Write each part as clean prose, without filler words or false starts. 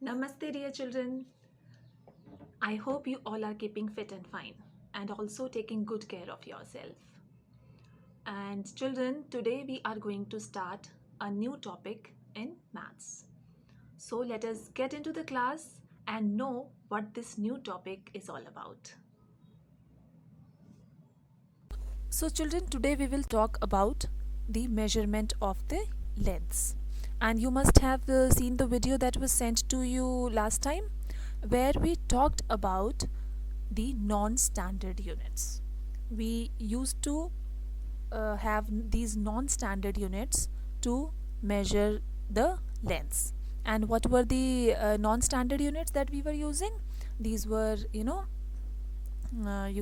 Namaste, dear children. I hope you all are keeping fit and fine and also taking good care of yourself. And, children, today we are going to start a new topic in maths. So, let us get into the class and know what this new topic is all about. So, children, today we will talk about the measurement of the lengths. And you must have seen the video that was sent to you last time where we talked about the non standard units. We used to have these non standard units to measure the lengths. And what were the non standard units that we were using? These were, you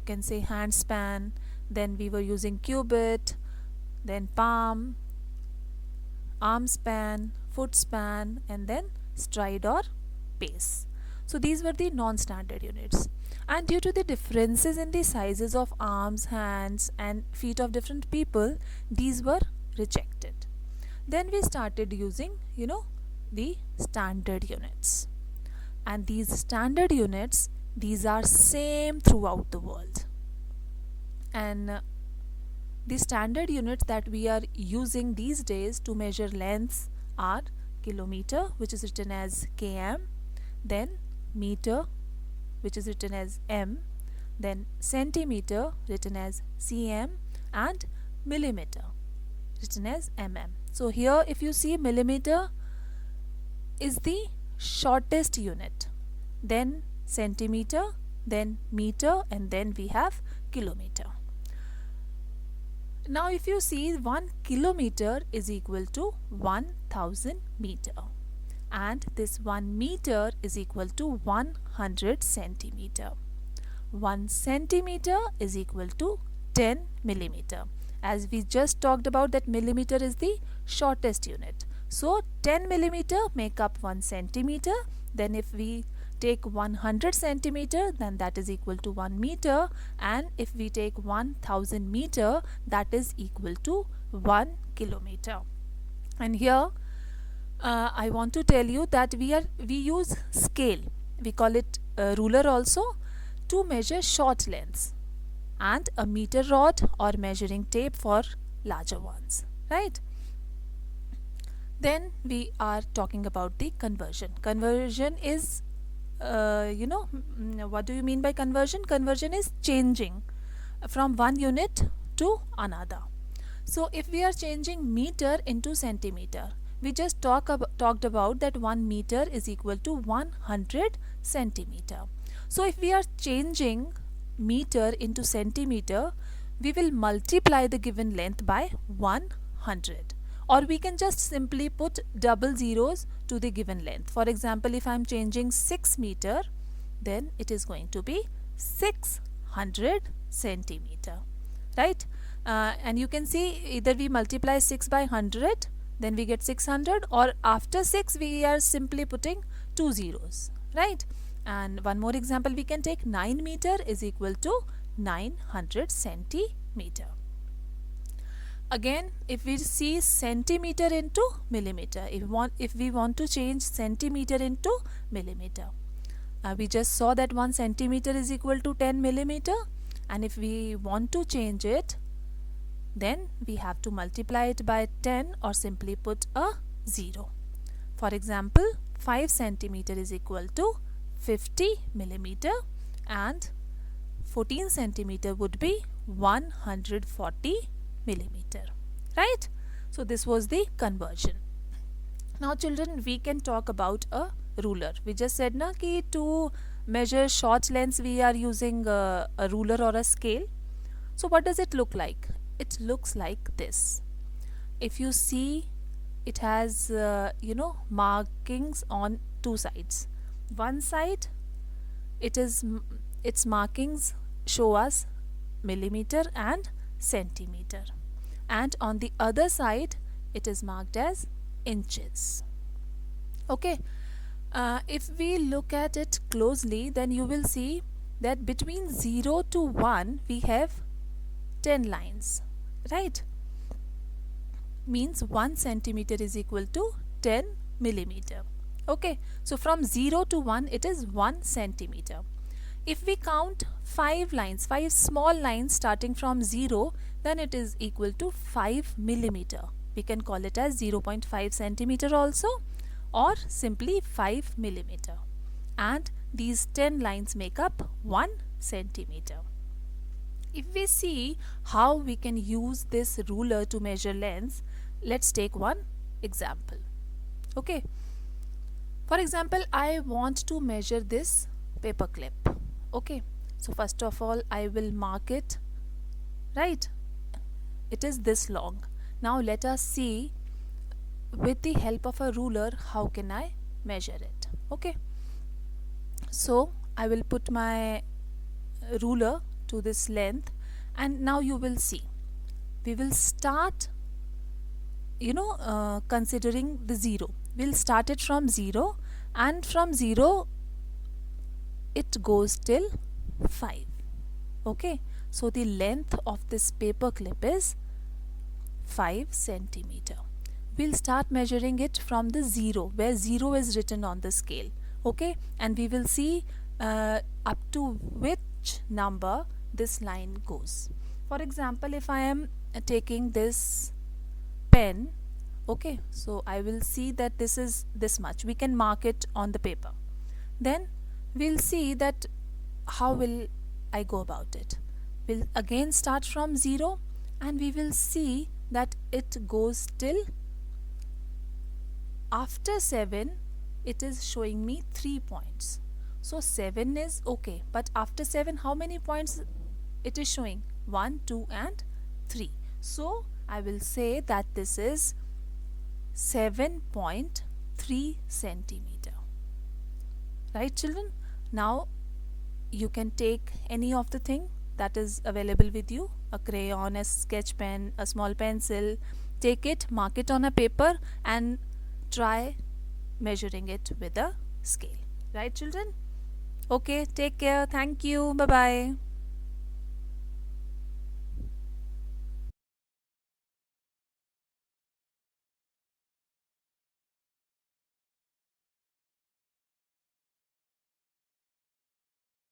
can say hand span, then we were using cubit, then palm, arm span, foot span, and then stride or pace. So these were the non-standard units. And due to the differences in the sizes of arms, hands, and feet of different people, these were rejected. Then we started using, the standard units. And these standard units, these are same throughout the world. And the standard units that we are using these days to measure lengths are kilometer, which is written as km, then meter, which is written as m, then centimeter, written as cm, and millimeter, written as mm. So here if you see, millimeter is the shortest unit, then centimeter, then meter, and then we have kilometer. Now if you see, 1 kilometer is equal to 1000 meter, and this 1 meter is equal to 100 centimeter. 1 centimeter is equal to 10 millimeter. As we just talked about, that millimeter is the shortest unit. So 10 millimeter make up 1 centimeter. Then if we take 100 centimeter, then that is equal to 1 meter, and if we take 1000 meter, that is equal to 1 kilometer. And here I want to tell you that we use scale, we call it ruler also, to measure short lengths, and a meter rod or measuring tape for larger ones, right? Then we are talking about the conversion. Conversion is what do you mean by conversion? Conversion is changing from one unit to another. So if we are changing meter into centimeter, we just talked about that 1 meter is equal to 100 centimeter. So if we are changing meter into centimeter, we will multiply the given length by 100, or we can just simply put double zeros to the given length. For example, if I am changing 6 meter, then it is going to be 600 centimeter, right? And you can see, either we multiply 6 by 100, then we get 600, or after 6 we are simply putting 2 zeros, right? And one more example we can take, 9 meter is equal to 900 centimeter. Again, if we see centimeter into millimeter, if we want to change centimeter into millimeter, we just saw that 1 centimeter is equal to 10 millimeter, and if we want to change it, then we have to multiply it by 10 or simply put a 0. For example, 5 centimeter is equal to 50 millimeter, and 14 centimeter would be 140 millimeter, right? So this was the conversion. Now children, we can talk about a ruler. We just said na ki to measure short lengths we are using a ruler or a scale. So what does it look like? It looks like this. If you see, it has markings on two sides. One side, its markings show us millimeter and centimeter, and on the other side it is marked as inches. Okay, if we look at it closely, then you will see that between 0 to 1 we have 10 lines, right? Means 1 centimeter is equal to 10 millimeter. Okay, so from 0 to 1 it is 1 centimeter. If we count 5 lines, 5 small lines starting from 0, then it is equal to 5 millimeter. We can call it as 0.5 centimeter also, or simply 5 millimeter. And these 10 lines make up 1 centimeter. If we see how we can use this ruler to measure lengths, let's take one example. Okay. For example, I want to measure this paper clip. Okay. So first of all, I will mark it. Right. It is this long. Now let us see with the help of a ruler how can I measure it. Okay. So I will put my ruler to this length, and now you will see we will start considering the 0. We'll start it from 0, and from 0 it goes till 5. Okay, so the length of this paper clip is 5 centimeter. We'll start measuring it from the 0, where 0 is written on the scale. Okay, and we will see up to which number this line goes. For example, if I am taking this pen, okay, so I will see that this is this much. We can mark it on the paper. Then we'll see that how will I go about it. We'll again start from 0, and we will see that it goes till after 7. It is showing me 3 points. So 7 is okay, but after 7 how many points it is showing? 1, 2 and 3. So I will say that this is 7.3 centimeter. Right, children? Now you can take any of the thing that is available with you, a crayon, a sketch pen, a small pencil. Take it, mark it on a paper, and try measuring it with a scale. Right, children? Okay, take care. Thank you. Bye bye.